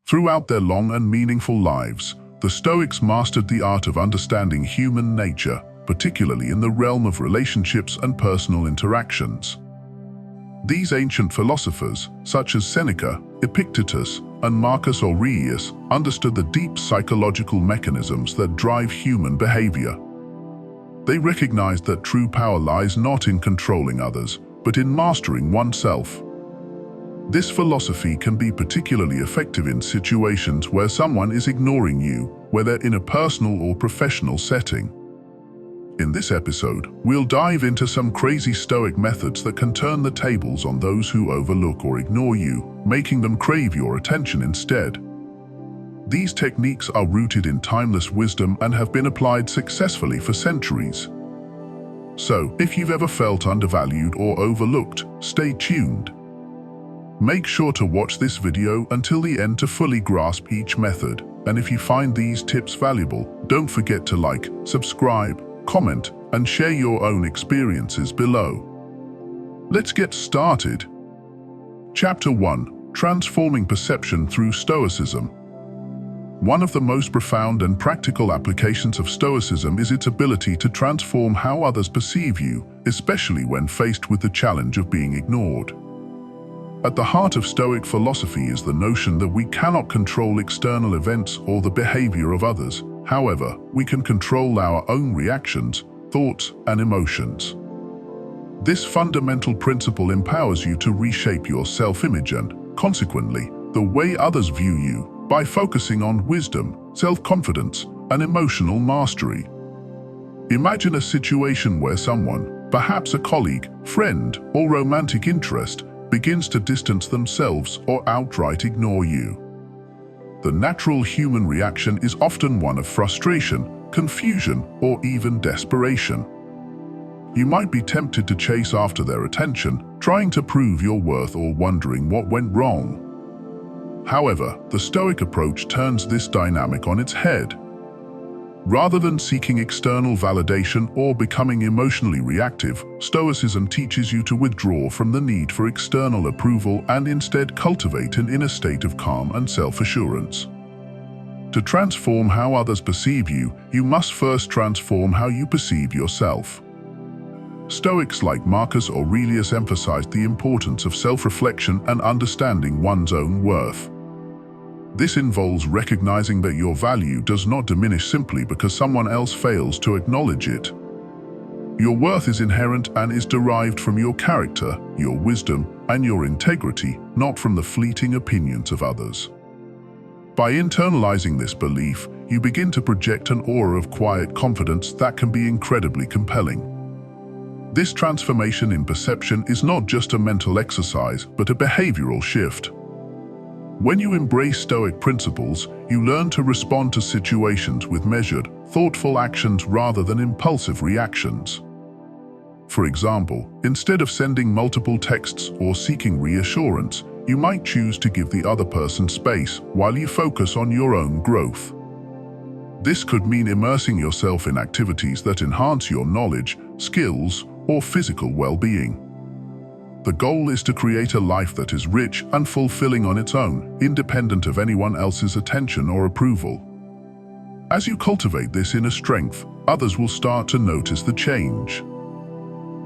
Throughout their long and meaningful lives, the Stoics mastered the art of understanding human nature, particularly in the realm of relationships and personal interactions. These ancient philosophers, such as Seneca, Epictetus, and Marcus Aurelius, understood the deep psychological mechanisms that drive human behavior. They recognized that true power lies not in controlling others, but in mastering oneself. This philosophy can be particularly effective in situations where someone is ignoring you, whether in a personal or professional setting. In this episode, we'll dive into some crazy Stoic methods that can turn the tables on those who overlook or ignore you, making them crave your attention instead. These techniques are rooted in timeless wisdom and have been applied successfully for centuries. So, if you've ever felt undervalued or overlooked, stay tuned. Make sure to watch this video until the end to fully grasp each method, and if you find these tips valuable, don't forget to like, subscribe, comment, and share your own experiences below. Let's get started. Chapter 1: Transforming Perception Through Stoicism. One of the most profound and practical applications of Stoicism is its ability to transform how others perceive you, especially when faced with the challenge of being ignored. At the heart of Stoic philosophy is the notion that we cannot control external events or the behavior of others. However, we can control our own reactions, thoughts, and emotions. This fundamental principle empowers you to reshape your self-image and, consequently, the way others view you, by focusing on wisdom, self-confidence, and emotional mastery. Imagine a situation where someone, perhaps a colleague, friend, or romantic interest, begins to distance themselves or outright ignore you. The natural human reaction is often one of frustration, confusion, or even desperation. You might be tempted to chase after their attention, trying to prove your worth or wondering what went wrong. However, the Stoic approach turns this dynamic on its head. Rather than seeking external validation or becoming emotionally reactive, Stoicism teaches you to withdraw from the need for external approval and instead cultivate an inner state of calm and self-assurance. To transform how others perceive you, you must first transform how you perceive yourself. Stoics like Marcus Aurelius emphasized the importance of self-reflection and understanding one's own worth. This involves recognizing that your value does not diminish simply because someone else fails to acknowledge it. Your worth is inherent and is derived from your character, your wisdom, and your integrity, not from the fleeting opinions of others. By internalizing this belief, you begin to project an aura of quiet confidence that can be incredibly compelling. This transformation in perception is not just a mental exercise, but a behavioral shift. When you embrace Stoic principles, you learn to respond to situations with measured, thoughtful actions rather than impulsive reactions. For example, instead of sending multiple texts or seeking reassurance, you might choose to give the other person space while you focus on your own growth. This could mean immersing yourself in activities that enhance your knowledge, skills, or physical well-being. The goal is to create a life that is rich and fulfilling on its own, independent of anyone else's attention or approval. As you cultivate this inner strength, others will start to notice the change.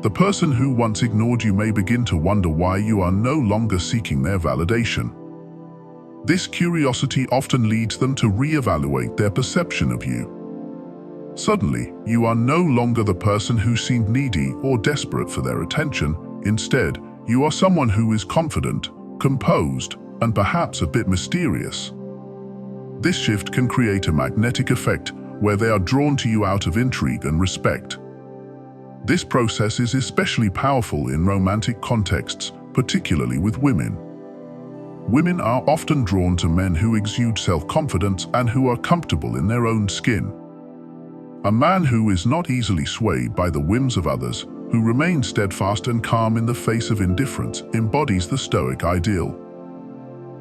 The person who once ignored you may begin to wonder why you are no longer seeking their validation. This curiosity often leads them to reevaluate their perception of you. Suddenly, you are no longer the person who seemed needy or desperate for their attention. Instead, you are someone who is confident, composed, and perhaps a bit mysterious. This shift can create a magnetic effect where they are drawn to you out of intrigue and respect. This process is especially powerful in romantic contexts, particularly with women. Women are often drawn to men who exude self-confidence and who are comfortable in their own skin. A man who is not easily swayed by the whims of others, who remains steadfast and calm in the face of indifference, embodies the Stoic ideal.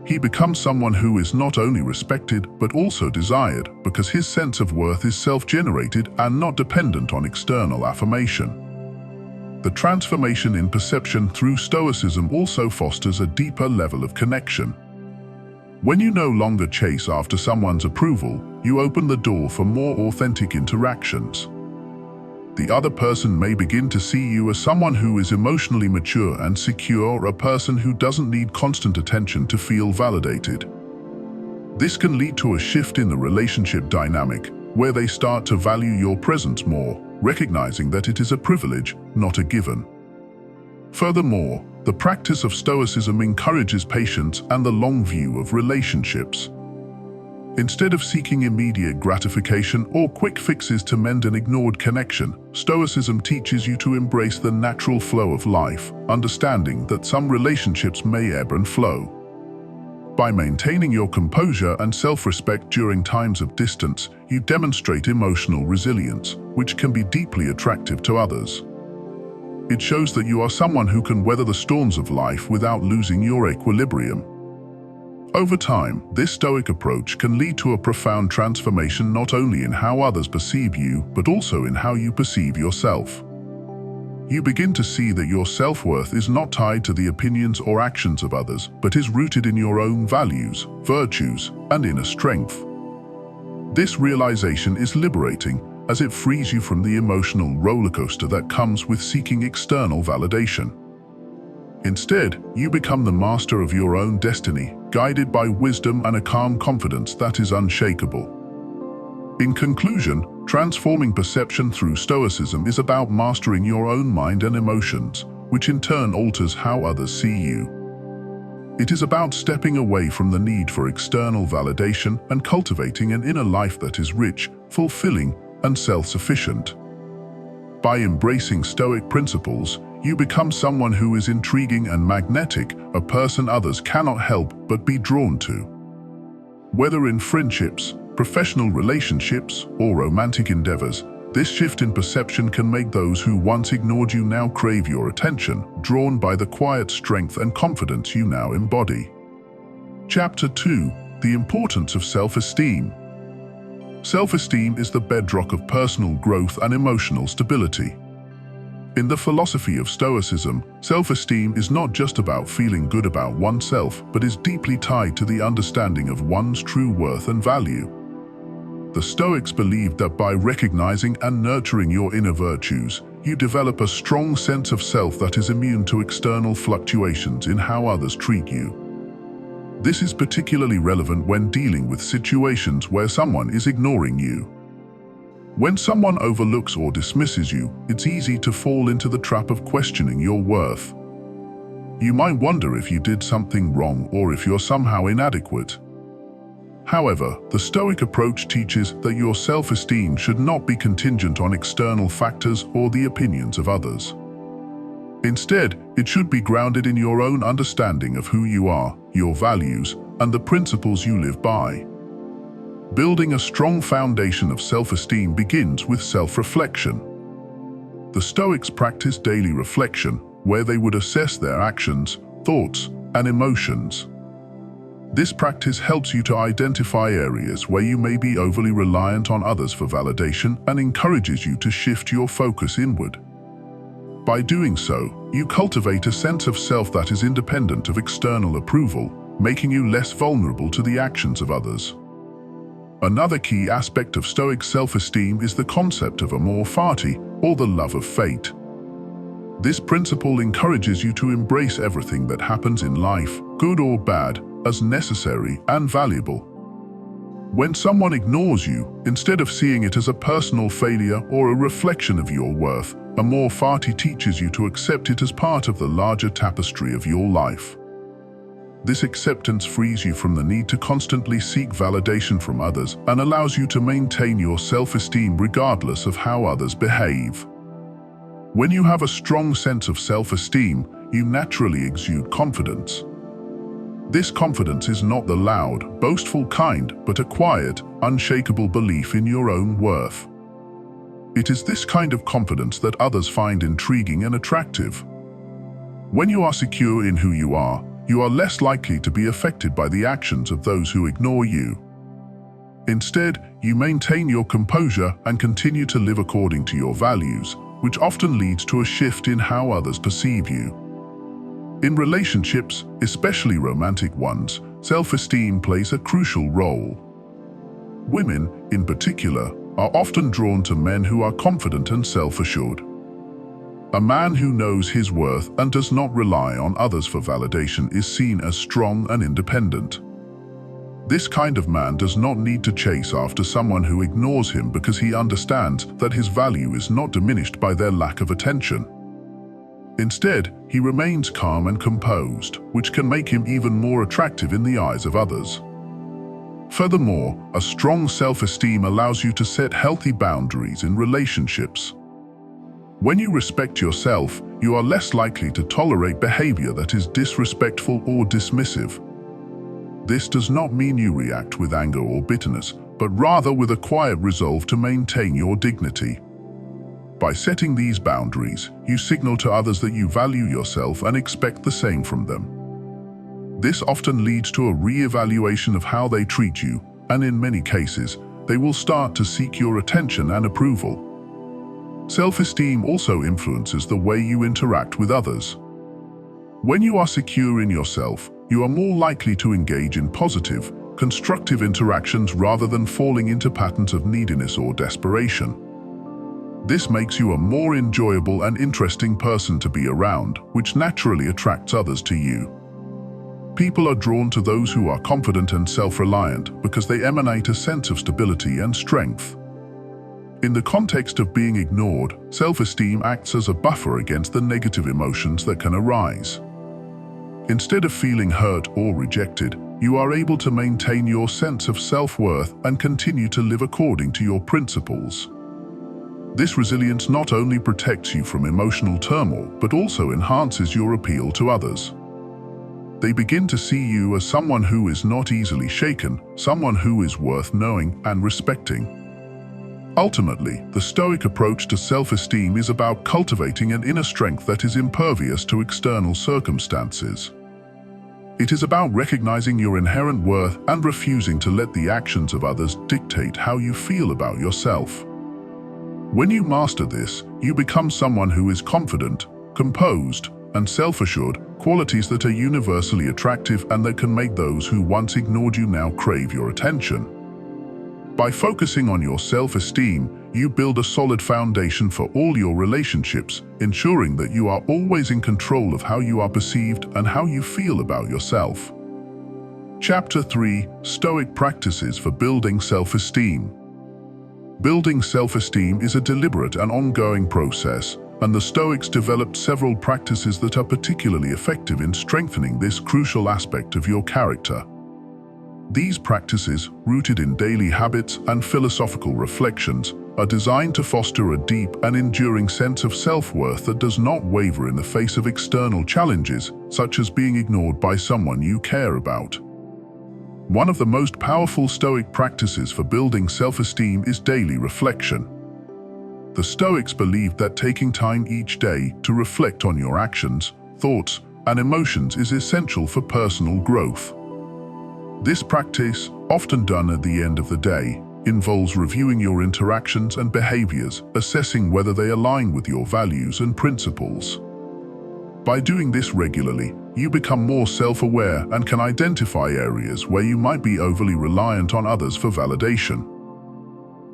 He becomes someone who is not only respected but also desired because his sense of worth is self-generated and not dependent on external affirmation. The transformation in perception through Stoicism also fosters a deeper level of connection. When you no longer chase after someone's approval, you open the door for more authentic interactions. The other person may begin to see you as someone who is emotionally mature and secure, a person who doesn't need constant attention to feel validated. This can lead to a shift in the relationship dynamic, where they start to value your presence more, recognizing that it is a privilege, not a given. Furthermore, the practice of Stoicism encourages patience and the long view of relationships. Instead of seeking immediate gratification or quick fixes to mend an ignored connection, Stoicism teaches you to embrace the natural flow of life, understanding that some relationships may ebb and flow. By maintaining your composure and self-respect during times of distance, you demonstrate emotional resilience, which can be deeply attractive to others. It shows that you are someone who can weather the storms of life without losing your equilibrium. Over time, this Stoic approach can lead to a profound transformation not only in how others perceive you, but also in how you perceive yourself. You begin to see that your self-worth is not tied to the opinions or actions of others, but is rooted in your own values, virtues, and inner strength. This realization is liberating, as it frees you from the emotional rollercoaster that comes with seeking external validation. Instead, you become the master of your own destiny, guided by wisdom and a calm confidence that is unshakable. In conclusion, transforming perception through Stoicism is about mastering your own mind and emotions, which in turn alters how others see you. It is about stepping away from the need for external validation and cultivating an inner life that is rich, fulfilling, and self-sufficient. By embracing Stoic principles, you become someone who is intriguing and magnetic, a person others cannot help but be drawn to. Whether in friendships, professional relationships, or romantic endeavors, this shift in perception can make those who once ignored you now crave your attention, drawn by the quiet strength and confidence you now embody. Chapter 2: The Importance of Self-Esteem. Self-esteem is the bedrock of personal growth and emotional stability. In the philosophy of Stoicism, self-esteem is not just about feeling good about oneself, but is deeply tied to the understanding of one's true worth and value. The Stoics believed that by recognizing and nurturing your inner virtues, you develop a strong sense of self that is immune to external fluctuations in how others treat you. This is particularly relevant when dealing with situations where someone is ignoring you. When someone overlooks or dismisses you, it's easy to fall into the trap of questioning your worth. You might wonder if you did something wrong or if you're somehow inadequate. However, the Stoic approach teaches that your self-esteem should not be contingent on external factors or the opinions of others. Instead, it should be grounded in your own understanding of who you are, your values, and the principles you live by. Building a strong foundation of self-esteem begins with self-reflection. The Stoics practiced daily reflection, where they would assess their actions, thoughts, and emotions. This practice helps you to identify areas where you may be overly reliant on others for validation and encourages you to shift your focus inward. By doing so, you cultivate a sense of self that is independent of external approval, making you less vulnerable to the actions of others. Another key aspect of Stoic self-esteem is the concept of amor fati, or the love of fate. This principle encourages you to embrace everything that happens in life, good or bad, as necessary and valuable. When someone ignores you, instead of seeing it as a personal failure or a reflection of your worth, amor fati teaches you to accept it as part of the larger tapestry of your life. This acceptance frees you from the need to constantly seek validation from others and allows you to maintain your self-esteem regardless of how others behave. When you have a strong sense of self-esteem, you naturally exude confidence. This confidence is not the loud, boastful kind, but a quiet, unshakable belief in your own worth. It is this kind of confidence that others find intriguing and attractive. When you are secure in who you are less likely to be affected by the actions of those who ignore you. Instead, you maintain your composure and continue to live according to your values, which often leads to a shift in how others perceive you. In relationships, especially romantic ones, self-esteem plays a crucial role. Women, in particular, are often drawn to men who are confident and self-assured. A man who knows his worth and does not rely on others for validation is seen as strong and independent. This kind of man does not need to chase after someone who ignores him because he understands that his value is not diminished by their lack of attention. Instead, he remains calm and composed, which can make him even more attractive in the eyes of others. Furthermore, a strong self-esteem allows you to set healthy boundaries in relationships. When you respect yourself, you are less likely to tolerate behavior that is disrespectful or dismissive. This does not mean you react with anger or bitterness, but rather with a quiet resolve to maintain your dignity. By setting these boundaries, you signal to others that you value yourself and expect the same from them. This often leads to a re-evaluation of how they treat you, and in many cases, they will start to seek your attention and approval. Self-esteem also influences the way you interact with others. When you are secure in yourself, you are more likely to engage in positive, constructive interactions rather than falling into patterns of neediness or desperation. This makes you a more enjoyable and interesting person to be around, which naturally attracts others to you. People are drawn to those who are confident and self-reliant because they emanate a sense of stability and strength. In the context of being ignored, self-esteem acts as a buffer against the negative emotions that can arise. Instead of feeling hurt or rejected, you are able to maintain your sense of self-worth and continue to live according to your principles. This resilience not only protects you from emotional turmoil, but also enhances your appeal to others. They begin to see you as someone who is not easily shaken, someone who is worth knowing and respecting. Ultimately, the Stoic approach to self-esteem is about cultivating an inner strength that is impervious to external circumstances. It is about recognizing your inherent worth and refusing to let the actions of others dictate how you feel about yourself. When you master this, you become someone who is confident, composed, and self-assured, qualities that are universally attractive and that can make those who once ignored you now crave your attention. By focusing on your self-esteem, you build a solid foundation for all your relationships, ensuring that you are always in control of how you are perceived and how you feel about yourself. Chapter 3: Stoic Practices for Building Self-Esteem. Building self-esteem is a deliberate and ongoing process, and the Stoics developed several practices that are particularly effective in strengthening this crucial aspect of your character. These practices, rooted in daily habits and philosophical reflections, are designed to foster a deep and enduring sense of self-worth that does not waver in the face of external challenges, such as being ignored by someone you care about. One of the most powerful Stoic practices for building self-esteem is daily reflection. The Stoics believed that taking time each day to reflect on your actions, thoughts, and emotions is essential for personal growth. This practice, often done at the end of the day, involves reviewing your interactions and behaviors, assessing whether they align with your values and principles. By doing this regularly, you become more self-aware and can identify areas where you might be overly reliant on others for validation.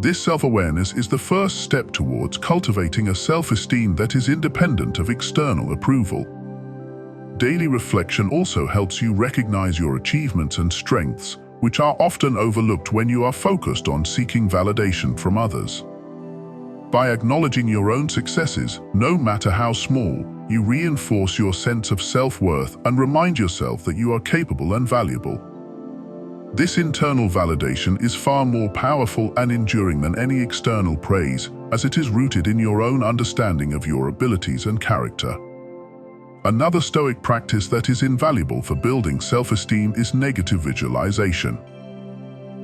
This self-awareness is the first step towards cultivating a self-esteem that is independent of external approval. Daily reflection also helps you recognize your achievements and strengths, which are often overlooked when you are focused on seeking validation from others. By acknowledging your own successes, no matter how small, you reinforce your sense of self-worth and remind yourself that you are capable and valuable. This internal validation is far more powerful and enduring than any external praise, as it is rooted in your own understanding of your abilities and character. Another Stoic practice that is invaluable for building self-esteem is negative visualization.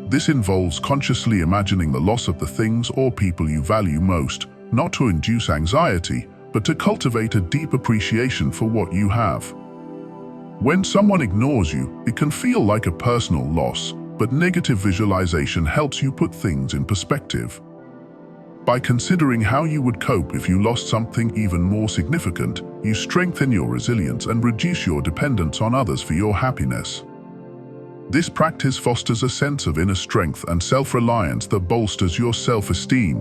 This involves consciously imagining the loss of the things or people you value most, not to induce anxiety, but to cultivate a deep appreciation for what you have. When someone ignores you, it can feel like a personal loss, but negative visualization helps you put things in perspective. By considering how you would cope if you lost something even more significant, you strengthen your resilience and reduce your dependence on others for your happiness. This practice fosters a sense of inner strength and self-reliance that bolsters your self-esteem.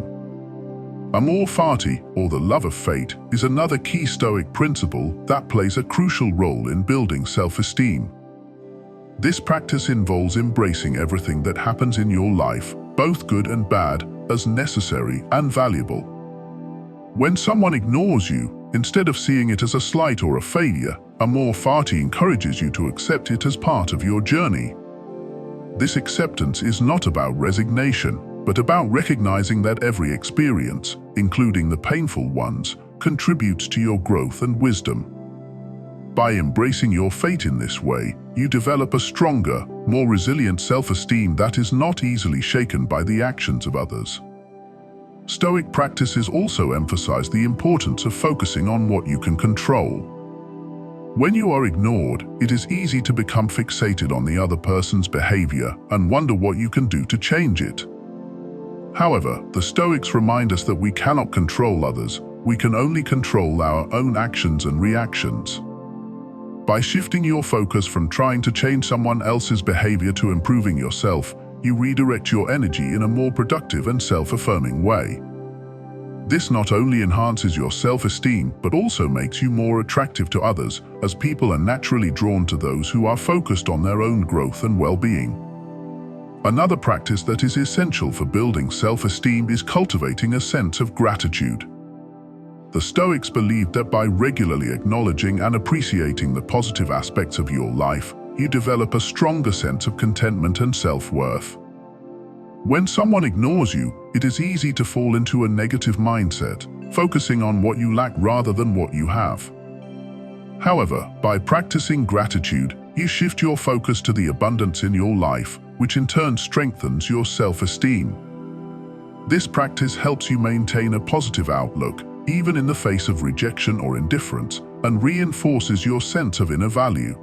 Amor fati, or the love of fate, is another key Stoic principle that plays a crucial role in building self-esteem. This practice involves embracing everything that happens in your life, both good and bad, as necessary and valuable. When someone ignores you, instead of seeing it as a slight or a failure, amor fati encourages you to accept it as part of your journey. This acceptance is not about resignation, but about recognizing that every experience, including the painful ones, contributes to your growth and wisdom. By embracing your fate in this way, you develop a stronger, more resilient self-esteem that is not easily shaken by the actions of others. Stoic practices also emphasize the importance of focusing on what you can control. When you are ignored, it is easy to become fixated on the other person's behavior and wonder what you can do to change it. However, the Stoics remind us that we cannot control others, we can only control our own actions and reactions. By shifting your focus from trying to change someone else's behavior to improving yourself, you redirect your energy in a more productive and self-affirming way. This not only enhances your self-esteem, but also makes you more attractive to others, as people are naturally drawn to those who are focused on their own growth and well-being. Another practice that is essential for building self-esteem is cultivating a sense of gratitude. The Stoics believed that by regularly acknowledging and appreciating the positive aspects of your life, you develop a stronger sense of contentment and self-worth. When someone ignores you, it is easy to fall into a negative mindset, focusing on what you lack rather than what you have. However, by practicing gratitude, you shift your focus to the abundance in your life, which in turn strengthens your self-esteem. This practice helps you maintain a positive outlook, even in the face of rejection or indifference, and reinforces your sense of inner value.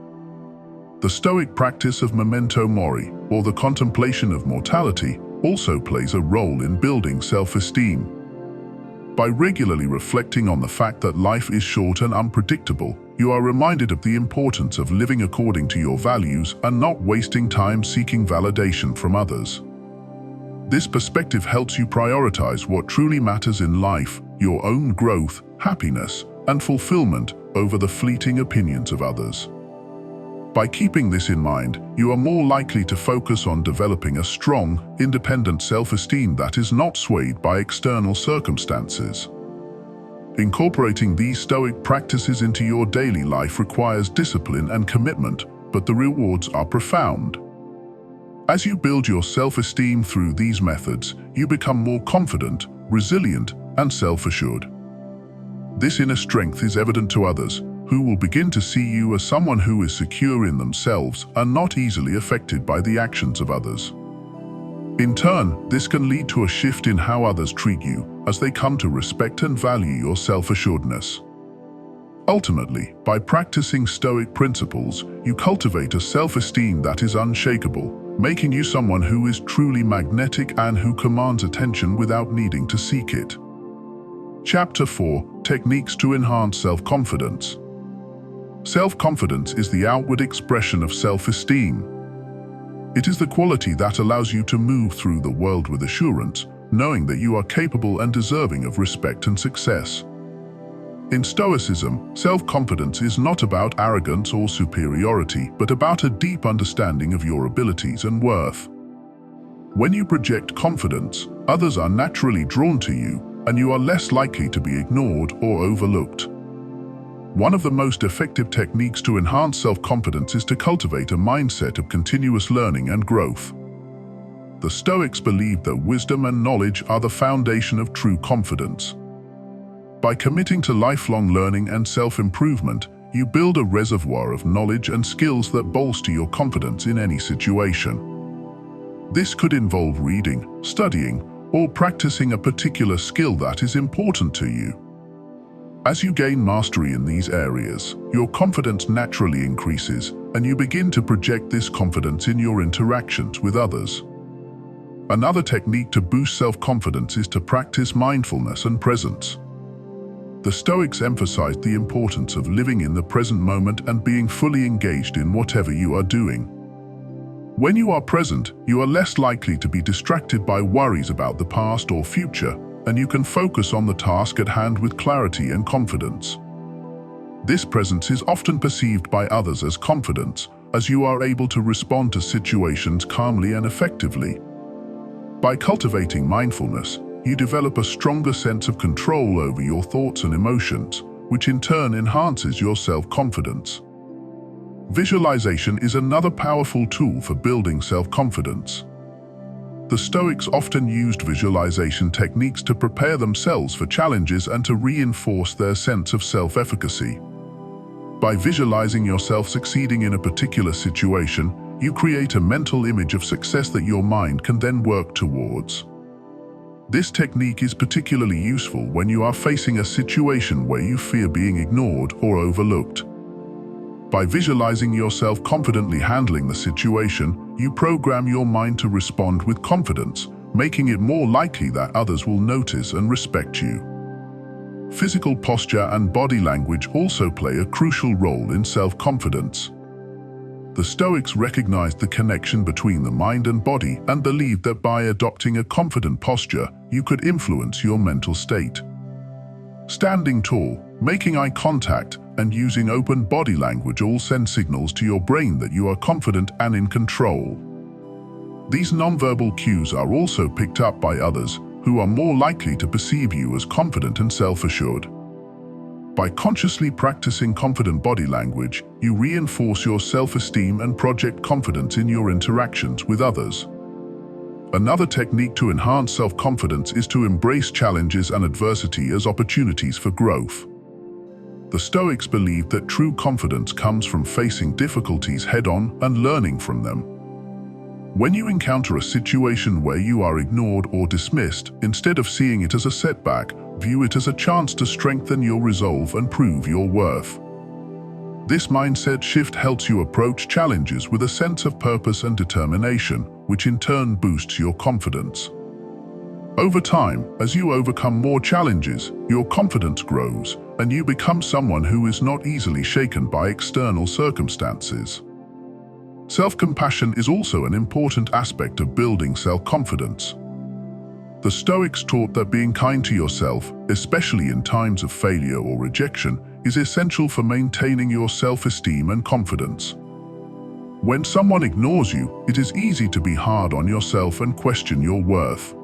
The Stoic practice of memento mori, or the contemplation of mortality, also plays a role in building self-esteem. By regularly reflecting on the fact that life is short and unpredictable, you are reminded of the importance of living according to your values and not wasting time seeking validation from others. This perspective helps you prioritize what truly matters in life, your own growth, happiness, and fulfillment over the fleeting opinions of others. By keeping this in mind, you are more likely to focus on developing a strong, independent self-esteem that is not swayed by external circumstances. Incorporating these Stoic practices into your daily life requires discipline and commitment, but the rewards are profound. As you build your self-esteem through these methods, you become more confident, resilient, and self-assured. This inner strength is evident to others, who will begin to see you as someone who is secure in themselves and not easily affected by the actions of others. In turn, this can lead to a shift in how others treat you, as they come to respect and value your self-assuredness. Ultimately, by practicing Stoic principles, you cultivate a self-esteem that is unshakable, making you someone who is truly magnetic and who commands attention without needing to seek it. Chapter 4: Techniques to Enhance Self-Confidence. Self-confidence is the outward expression of self-esteem. It is the quality that allows you to move through the world with assurance, knowing that you are capable and deserving of respect and success. In Stoicism, self-confidence is not about arrogance or superiority, but about a deep understanding of your abilities and worth. When you project confidence, others are naturally drawn to you, and you are less likely to be ignored or overlooked. One of the most effective techniques to enhance self-confidence is to cultivate a mindset of continuous learning and growth. The Stoics believed that wisdom and knowledge are the foundation of true confidence. By committing to lifelong learning and self-improvement, you build a reservoir of knowledge and skills that bolster your confidence in any situation. This could involve reading, studying, or practicing a particular skill that is important to you. As you gain mastery in these areas, your confidence naturally increases, and you begin to project this confidence in your interactions with others. Another technique to boost self-confidence is to practice mindfulness and presence. The Stoics emphasized the importance of living in the present moment and being fully engaged in whatever you are doing. When you are present, you are less likely to be distracted by worries about the past or future, and you can focus on the task at hand with clarity and confidence. This presence is often perceived by others as confidence, as you are able to respond to situations calmly and effectively. By cultivating mindfulness, you develop a stronger sense of control over your thoughts and emotions, which in turn enhances your self-confidence. Visualization is another powerful tool for building self-confidence. The Stoics often used visualization techniques to prepare themselves for challenges and to reinforce their sense of self-efficacy. By visualizing yourself succeeding in a particular situation, you create a mental image of success that your mind can then work towards. This technique is particularly useful when you are facing a situation where you fear being ignored or overlooked. By visualizing yourself confidently handling the situation, you program your mind to respond with confidence, making it more likely that others will notice and respect you. Physical posture and body language also play a crucial role in self-confidence. The Stoics recognized the connection between the mind and body and believed that by adopting a confident posture, you could influence your mental state. Standing tall, making eye contact, and using open body language all send signals to your brain that you are confident and in control. These nonverbal cues are also picked up by others, who are more likely to perceive you as confident and self-assured. By consciously practicing confident body language, you reinforce your self-esteem and project confidence in your interactions with others. Another technique to enhance self-confidence is to embrace challenges and adversity as opportunities for growth. The Stoics believed that true confidence comes from facing difficulties head-on and learning from them. When you encounter a situation where you are ignored or dismissed, instead of seeing it as a setback, view it as a chance to strengthen your resolve and prove your worth. This mindset shift helps you approach challenges with a sense of purpose and determination, which in turn boosts your confidence. Over time, as you overcome more challenges, your confidence grows, and you become someone who is not easily shaken by external circumstances. Self-compassion is also an important aspect of building self-confidence. The Stoics taught that being kind to yourself, especially in times of failure or rejection, is essential for maintaining your self-esteem and confidence. When someone ignores you, it is easy to be hard on yourself and question your worth.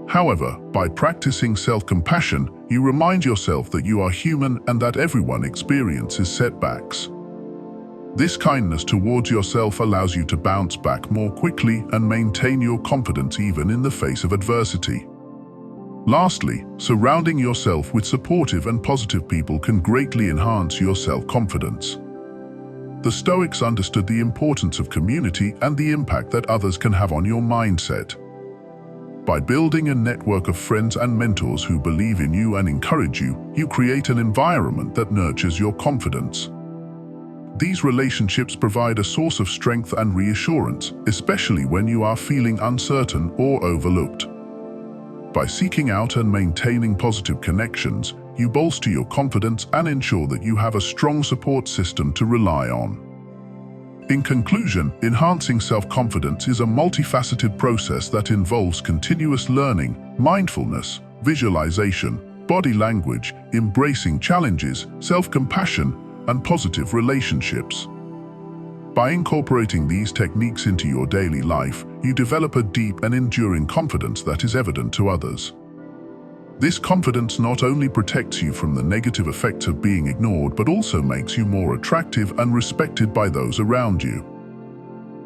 However, by practicing self-compassion, you remind yourself that you are human and that everyone experiences setbacks. This kindness towards yourself allows you to bounce back more quickly and maintain your confidence even in the face of adversity. Lastly, surrounding yourself with supportive and positive people can greatly enhance your self-confidence. The Stoics understood the importance of community and the impact that others can have on your mindset. By building a network of friends and mentors who believe in you and encourage you, you create an environment that nurtures your confidence. These relationships provide a source of strength and reassurance, especially when you are feeling uncertain or overlooked. By seeking out and maintaining positive connections, you bolster your confidence and ensure that you have a strong support system to rely on. In conclusion, enhancing self-confidence is a multifaceted process that involves continuous learning, mindfulness, visualization, body language, embracing challenges, self-compassion, and positive relationships. By incorporating these techniques into your daily life, you develop a deep and enduring confidence that is evident to others. This confidence not only protects you from the negative effects of being ignored, but also makes you more attractive and respected by those around you.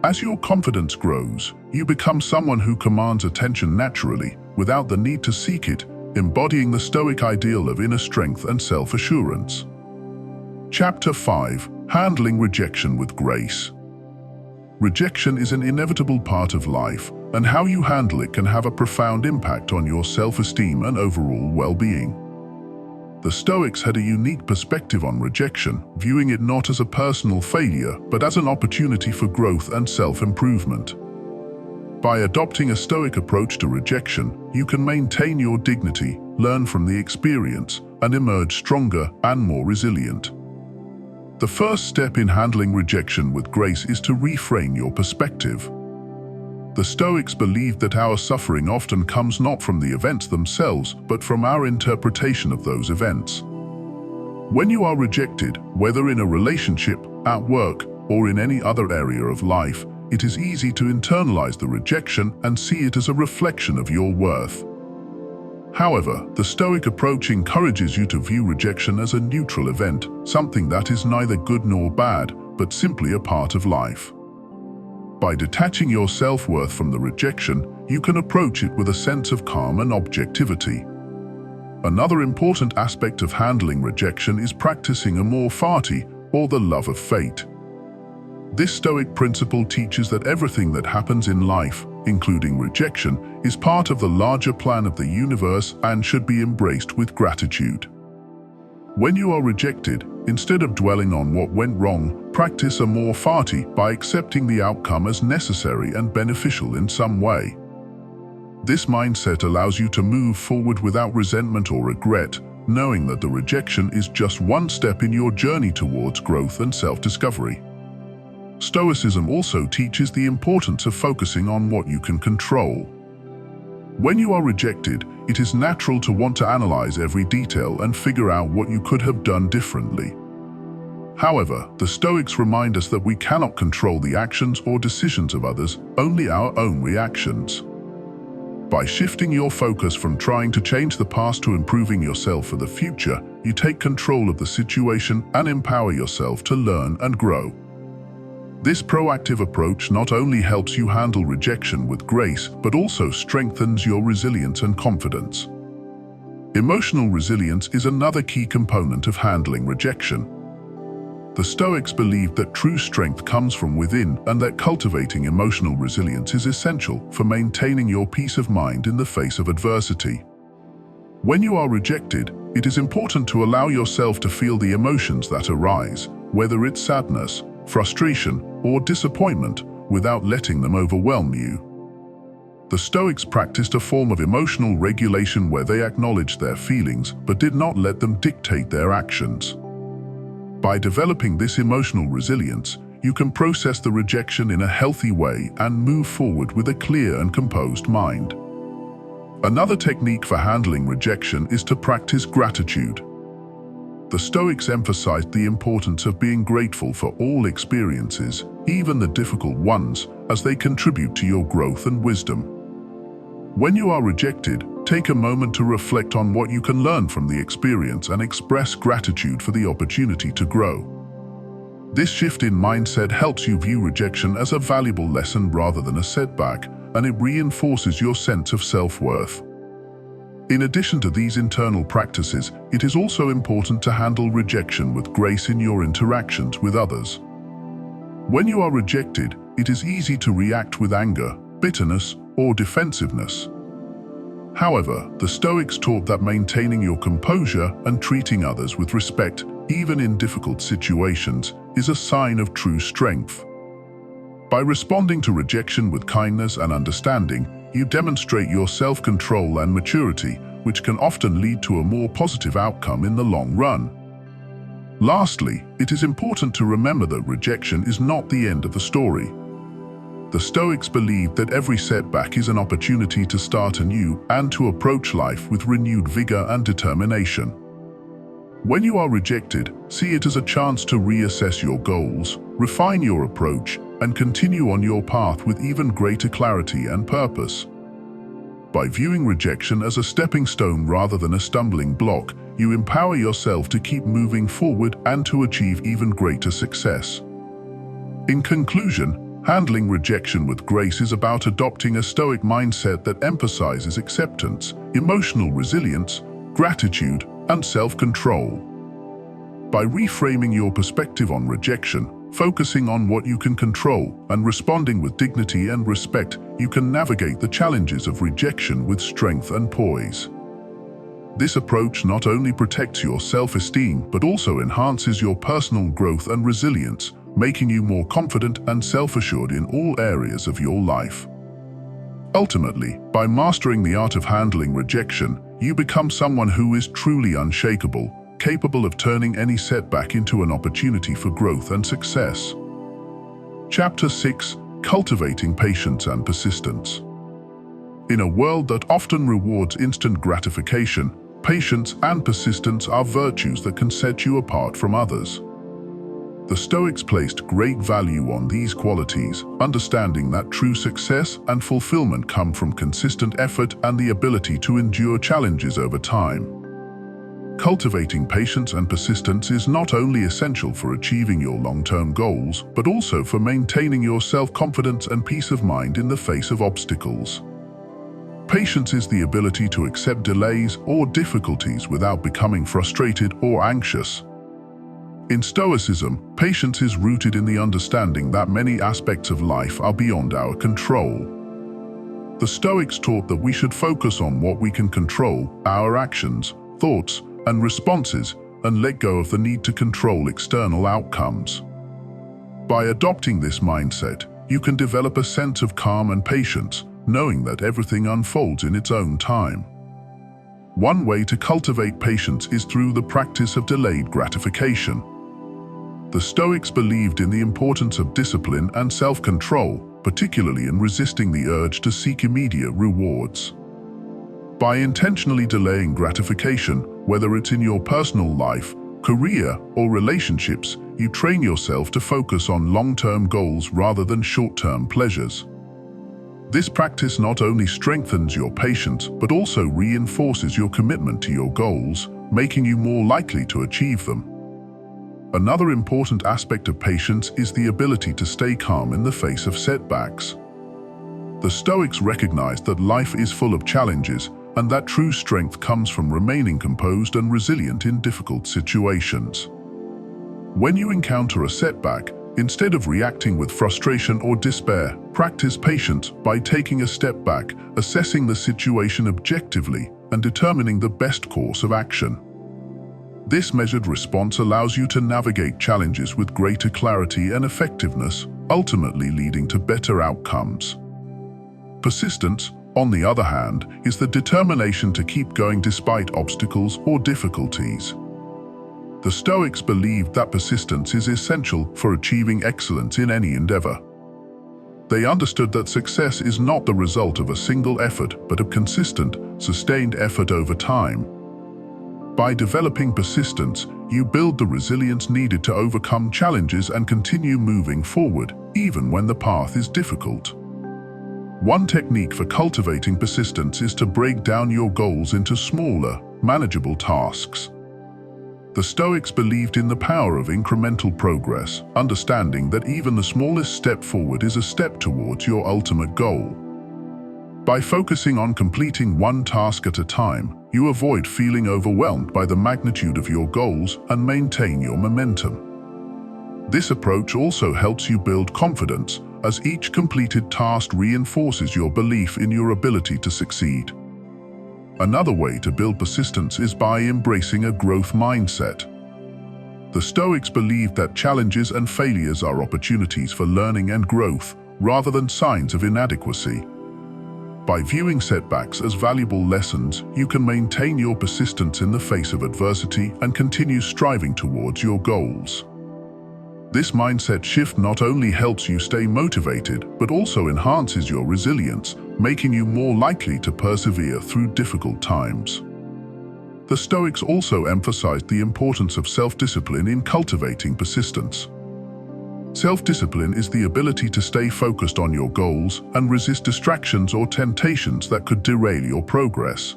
As your confidence grows, you become someone who commands attention naturally, without the need to seek it, embodying the Stoic ideal of inner strength and self-assurance. Chapter 5. Handling rejection with grace. Rejection is an inevitable part of life, and how you handle it can have a profound impact on your self-esteem and overall well-being. The Stoics had a unique perspective on rejection, viewing it not as a personal failure, but as an opportunity for growth and self-improvement. By adopting a Stoic approach to rejection, you can maintain your dignity, learn from the experience, and emerge stronger and more resilient. The first step in handling rejection with grace is to reframe your perspective. The Stoics believed that our suffering often comes not from the events themselves, but from our interpretation of those events. When you are rejected, whether in a relationship, at work, or in any other area of life, it is easy to internalize the rejection and see it as a reflection of your worth. However, the Stoic approach encourages you to view rejection as a neutral event, something that is neither good nor bad, but simply a part of life. By detaching your self-worth from the rejection, you can approach it with a sense of calm and objectivity. Another important aspect of handling rejection is practicing amor fati, or the love of fate. This Stoic principle teaches that everything that happens in life, including rejection, is part of the larger plan of the universe and should be embraced with gratitude. When you are rejected, instead of dwelling on what went wrong, practice amor fati by accepting the outcome as necessary and beneficial in some way. This mindset allows you to move forward without resentment or regret, knowing that the rejection is just one step in your journey towards growth and self-discovery. Stoicism also teaches the importance of focusing on what you can control. When you are rejected, it is natural to want to analyze every detail and figure out what you could have done differently. However, the Stoics remind us that we cannot control the actions or decisions of others, only our own reactions. By shifting your focus from trying to change the past to improving yourself for the future, you take control of the situation and empower yourself to learn and grow. This proactive approach not only helps you handle rejection with grace, but also strengthens your resilience and confidence. Emotional resilience is another key component of handling rejection. The Stoics believed that true strength comes from within and that cultivating emotional resilience is essential for maintaining your peace of mind in the face of adversity. When you are rejected, it is important to allow yourself to feel the emotions that arise, whether it's sadness, frustration, or disappointment, without letting them overwhelm you. The Stoics practiced a form of emotional regulation where they acknowledged their feelings but did not let them dictate their actions. By developing this emotional resilience, you can process the rejection in a healthy way and move forward with a clear and composed mind. Another technique for handling rejection is to practice gratitude. The Stoics emphasized the importance of being grateful for all experiences, even the difficult ones, as they contribute to your growth and wisdom. When you are rejected, take a moment to reflect on what you can learn from the experience and express gratitude for the opportunity to grow. This shift in mindset helps you view rejection as a valuable lesson rather than a setback, and it reinforces your sense of self-worth. In addition to these internal practices, it is also important to handle rejection with grace in your interactions with others. When you are rejected, it is easy to react with anger, bitterness, or defensiveness. However, the Stoics taught that maintaining your composure and treating others with respect, even in difficult situations, is a sign of true strength. By responding to rejection with kindness and understanding, you demonstrate your self-control and maturity, which can often lead to a more positive outcome in the long run. Lastly, it is important to remember that rejection is not the end of the story. The Stoics believed that every setback is an opportunity to start anew and to approach life with renewed vigor and determination. When you are rejected, see it as a chance to reassess your goals, refine your approach, and continue on your path with even greater clarity and purpose. By viewing rejection as a stepping stone rather than a stumbling block, you empower yourself to keep moving forward and to achieve even greater success. In conclusion, handling rejection with grace is about adopting a Stoic mindset that emphasizes acceptance, emotional resilience, gratitude, and self-control. By reframing your perspective on rejection, focusing on what you can control, and responding with dignity and respect, you can navigate the challenges of rejection with strength and poise. This approach not only protects your self-esteem, but also enhances your personal growth and resilience, making you more confident and self-assured in all areas of your life. Ultimately, by mastering the art of handling rejection, you become someone who is truly unshakable, capable of turning any setback into an opportunity for growth and success. Chapter 6: Cultivating Patience and Persistence. In a world that often rewards instant gratification, patience and persistence are virtues that can set you apart from others. The Stoics placed great value on these qualities, understanding that true success and fulfillment come from consistent effort and the ability to endure challenges over time. Cultivating patience and persistence is not only essential for achieving your long-term goals, but also for maintaining your self-confidence and peace of mind in the face of obstacles. Patience is the ability to accept delays or difficulties without becoming frustrated or anxious. In Stoicism, patience is rooted in the understanding that many aspects of life are beyond our control. The Stoics taught that we should focus on what we can control, our actions, thoughts, and responses, and let go of the need to control external outcomes. By adopting this mindset, you can develop a sense of calm and patience, knowing that everything unfolds in its own time. One way to cultivate patience is through the practice of delayed gratification. The Stoics believed in the importance of discipline and self-control, particularly in resisting the urge to seek immediate rewards. By intentionally delaying gratification, whether it's in your personal life, career, or relationships, you train yourself to focus on long-term goals rather than short-term pleasures. This practice not only strengthens your patience, but also reinforces your commitment to your goals, making you more likely to achieve them. Another important aspect of patience is the ability to stay calm in the face of setbacks. The Stoics recognized that life is full of challenges, and that true strength comes from remaining composed and resilient in difficult situations. When you encounter a setback, instead of reacting with frustration or despair, practice patience by taking a step back, assessing the situation objectively, and determining the best course of action. This measured response allows you to navigate challenges with greater clarity and effectiveness, ultimately leading to better outcomes. Persistence, on the other hand, is the determination to keep going despite obstacles or difficulties. The Stoics believed that persistence is essential for achieving excellence in any endeavor. They understood that success is not the result of a single effort, but of consistent, sustained effort over time. By developing persistence, you build the resilience needed to overcome challenges and continue moving forward, even when the path is difficult. One technique for cultivating persistence is to break down your goals into smaller, manageable tasks. The Stoics believed in the power of incremental progress, understanding that even the smallest step forward is a step towards your ultimate goal. By focusing on completing one task at a time, you avoid feeling overwhelmed by the magnitude of your goals and maintain your momentum. This approach also helps you build confidence, as each completed task reinforces your belief in your ability to succeed. Another way to build persistence is by embracing a growth mindset. The Stoics believed that challenges and failures are opportunities for learning and growth, rather than signs of inadequacy. By viewing setbacks as valuable lessons, you can maintain your persistence in the face of adversity and continue striving towards your goals. This mindset shift not only helps you stay motivated, but also enhances your resilience, making you more likely to persevere through difficult times. The Stoics also emphasized the importance of self-discipline in cultivating persistence. Self-discipline is the ability to stay focused on your goals and resist distractions or temptations that could derail your progress.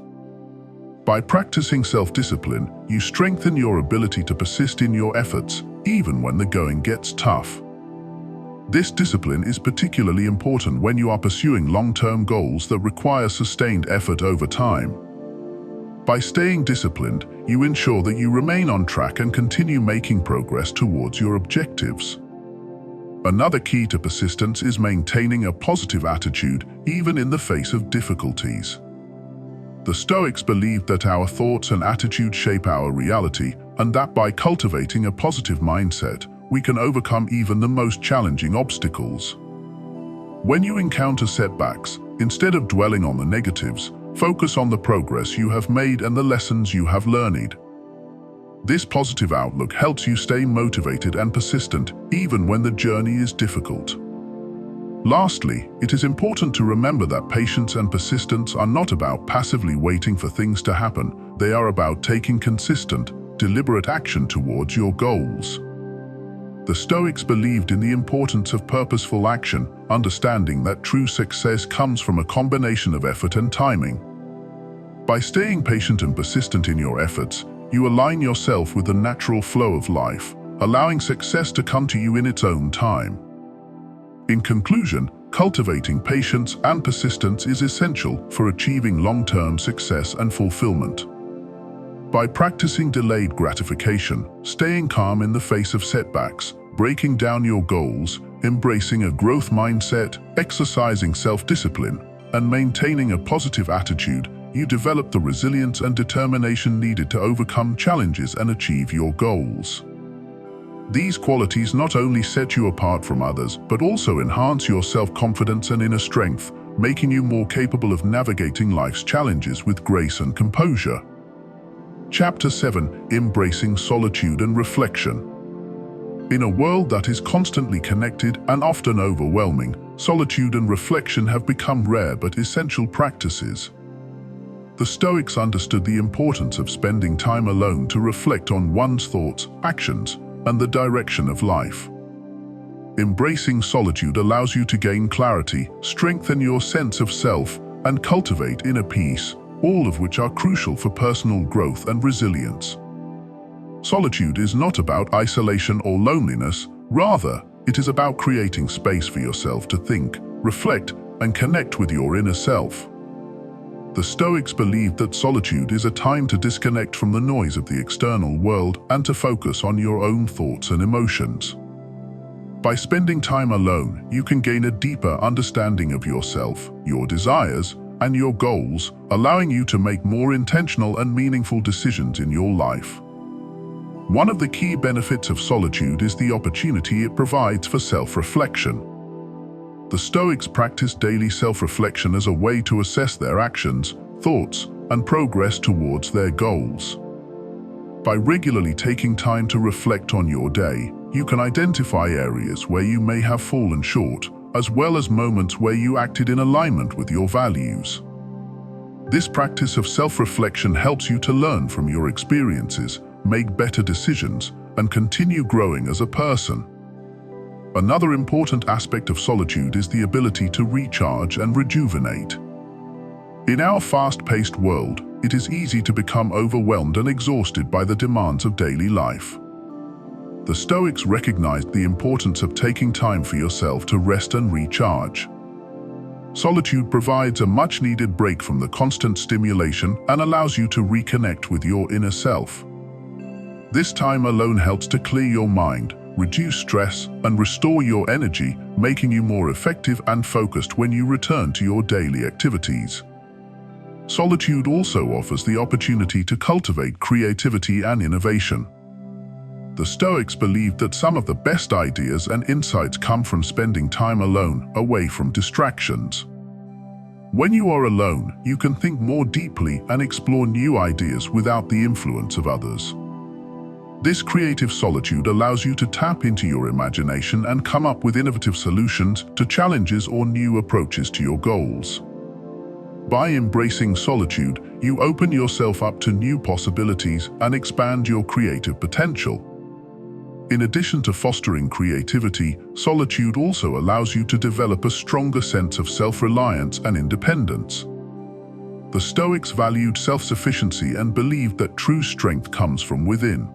By practicing self-discipline, you strengthen your ability to persist in your efforts, even when the going gets tough. This discipline is particularly important when you are pursuing long-term goals that require sustained effort over time. By staying disciplined, you ensure that you remain on track and continue making progress towards your objectives. Another key to persistence is maintaining a positive attitude, even in the face of difficulties. The Stoics believed that our thoughts and attitudes shape our reality, and that by cultivating a positive mindset, we can overcome even the most challenging obstacles. When you encounter setbacks, instead of dwelling on the negatives, focus on the progress you have made and the lessons you have learned. This positive outlook helps you stay motivated and persistent even when the journey is difficult. Lastly, it is important to remember that patience and persistence are not about passively waiting for things to happen. They are about taking consistent, deliberate action towards your goals. The Stoics believed in the importance of purposeful action, understanding that true success comes from a combination of effort and timing. By staying patient and persistent in your efforts, you align yourself with the natural flow of life, allowing success to come to you in its own time. In conclusion, cultivating patience and persistence is essential for achieving long-term success and fulfillment. By practicing delayed gratification, staying calm in the face of setbacks, breaking down your goals, embracing a growth mindset, exercising self-discipline, and maintaining a positive attitude, you develop the resilience and determination needed to overcome challenges and achieve your goals. These qualities not only set you apart from others, but also enhance your self-confidence and inner strength, making you more capable of navigating life's challenges with grace and composure. Chapter 7: Embracing Solitude and Reflection. In a world that is constantly connected and often overwhelming, solitude and reflection have become rare but essential practices. The Stoics understood the importance of spending time alone to reflect on one's thoughts, actions, and the direction of life. Embracing solitude allows you to gain clarity, strengthen your sense of self, and cultivate inner peace, all of which are crucial for personal growth and resilience. Solitude is not about isolation or loneliness, rather, it is about creating space for yourself to think, reflect, and connect with your inner self. The Stoics believed that solitude is a time to disconnect from the noise of the external world and to focus on your own thoughts and emotions. By spending time alone, you can gain a deeper understanding of yourself, your desires, and your goals, allowing you to make more intentional and meaningful decisions in your life. One of the key benefits of solitude is the opportunity it provides for self-reflection. The Stoics practiced daily self-reflection as a way to assess their actions, thoughts, and progress towards their goals. By regularly taking time to reflect on your day, you can identify areas where you may have fallen short, as well as moments where you acted in alignment with your values. This practice of self-reflection helps you to learn from your experiences, make better decisions, and continue growing as a person. Another important aspect of solitude is the ability to recharge and rejuvenate. In our fast-paced world, it is easy to become overwhelmed and exhausted by the demands of daily life. The Stoics recognized the importance of taking time for yourself to rest and recharge. Solitude provides a much-needed break from the constant stimulation and allows you to reconnect with your inner self. This time alone helps to clear your mind, reduce stress, and restore your energy, making you more effective and focused when you return to your daily activities. Solitude also offers the opportunity to cultivate creativity and innovation. The Stoics believed that some of the best ideas and insights come from spending time alone, away from distractions. When you are alone, you can think more deeply and explore new ideas without the influence of others. This creative solitude allows you to tap into your imagination and come up with innovative solutions to challenges or new approaches to your goals. By embracing solitude, you open yourself up to new possibilities and expand your creative potential. In addition to fostering creativity, solitude also allows you to develop a stronger sense of self-reliance and independence. The Stoics valued self-sufficiency and believed that true strength comes from within.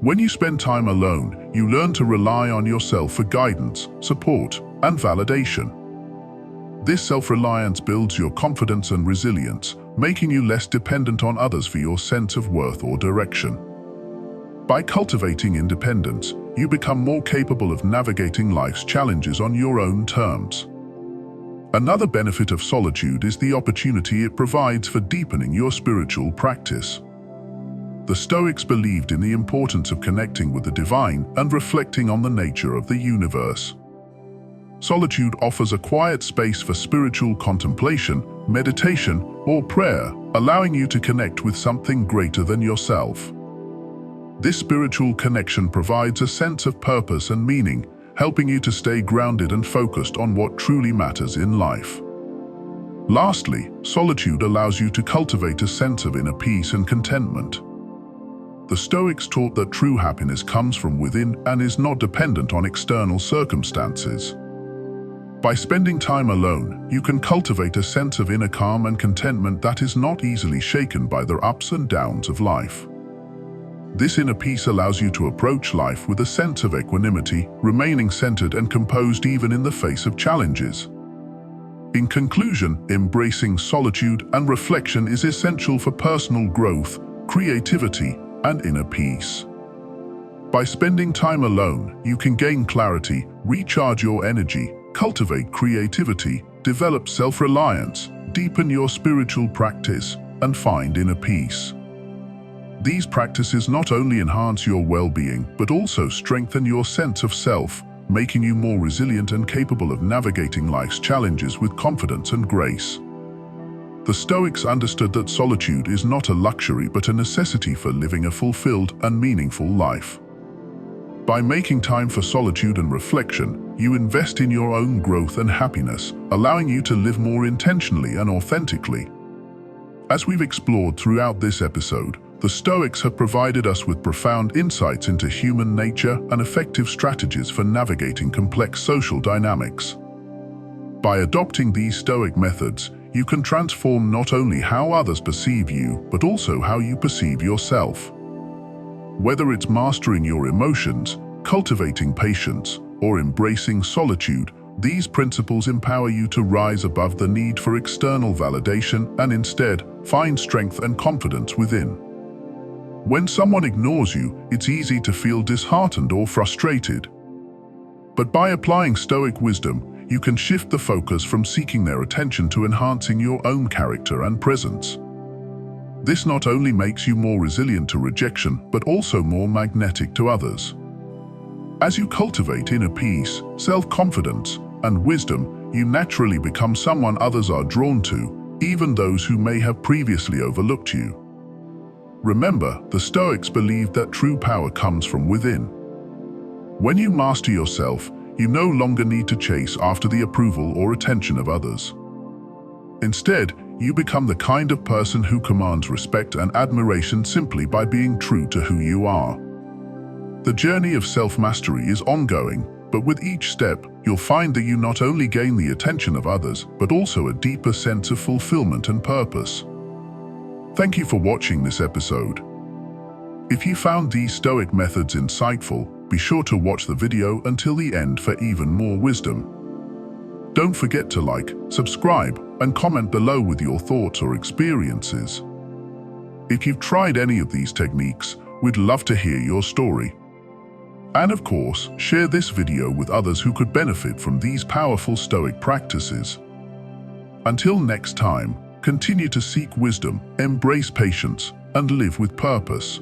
When you spend time alone, you learn to rely on yourself for guidance, support, and validation. This self-reliance builds your confidence and resilience, making you less dependent on others for your sense of worth or direction. By cultivating independence, you become more capable of navigating life's challenges on your own terms. Another benefit of solitude is the opportunity it provides for deepening your spiritual practice. The Stoics believed in the importance of connecting with the divine and reflecting on the nature of the universe. Solitude offers a quiet space for spiritual contemplation, meditation, or prayer, allowing you to connect with something greater than yourself. This spiritual connection provides a sense of purpose and meaning, helping you to stay grounded and focused on what truly matters in life. Lastly, solitude allows you to cultivate a sense of inner peace and contentment. The Stoics taught that true happiness comes from within and is not dependent on external circumstances. By spending time alone, you can cultivate a sense of inner calm and contentment that is not easily shaken by the ups and downs of life. This inner peace allows you to approach life with a sense of equanimity, remaining centered and composed even in the face of challenges. In conclusion, embracing solitude and reflection is essential for personal growth, creativity, and inner peace. By spending time alone, you can gain clarity, recharge your energy, cultivate creativity, develop self-reliance, deepen your spiritual practice, and find inner peace. These practices not only enhance your well-being, but also strengthen your sense of self, making you more resilient and capable of navigating life's challenges with confidence and grace. The Stoics understood that solitude is not a luxury but a necessity for living a fulfilled and meaningful life. By making time for solitude and reflection, you invest in your own growth and happiness, allowing you to live more intentionally and authentically. As we've explored throughout this episode, the Stoics have provided us with profound insights into human nature and effective strategies for navigating complex social dynamics. By adopting these Stoic methods, you can transform not only how others perceive you, but also how you perceive yourself. Whether it's mastering your emotions, cultivating patience, or embracing solitude, these principles empower you to rise above the need for external validation and instead find strength and confidence within. When someone ignores you, it's easy to feel disheartened or frustrated. But by applying Stoic wisdom, you can shift the focus from seeking their attention to enhancing your own character and presence. This not only makes you more resilient to rejection, but also more magnetic to others. As you cultivate inner peace, self-confidence, and wisdom, you naturally become someone others are drawn to, even those who may have previously overlooked you. Remember, the Stoics believed that true power comes from within. When you master yourself, you no longer need to chase after the approval or attention of others. Instead, you become the kind of person who commands respect and admiration simply by being true to who you are. The journey of self-mastery is ongoing, but with each step, you'll find that you not only gain the attention of others, but also a deeper sense of fulfillment and purpose. Thank you for watching this episode. If you found these Stoic methods insightful, be sure to watch the video until the end for even more wisdom. Don't forget to like, subscribe, and comment below with your thoughts or experiences. If you've tried any of these techniques, we'd love to hear your story. And of course, share this video with others who could benefit from these powerful Stoic practices. Until next time, continue to seek wisdom, embrace patience, and live with purpose.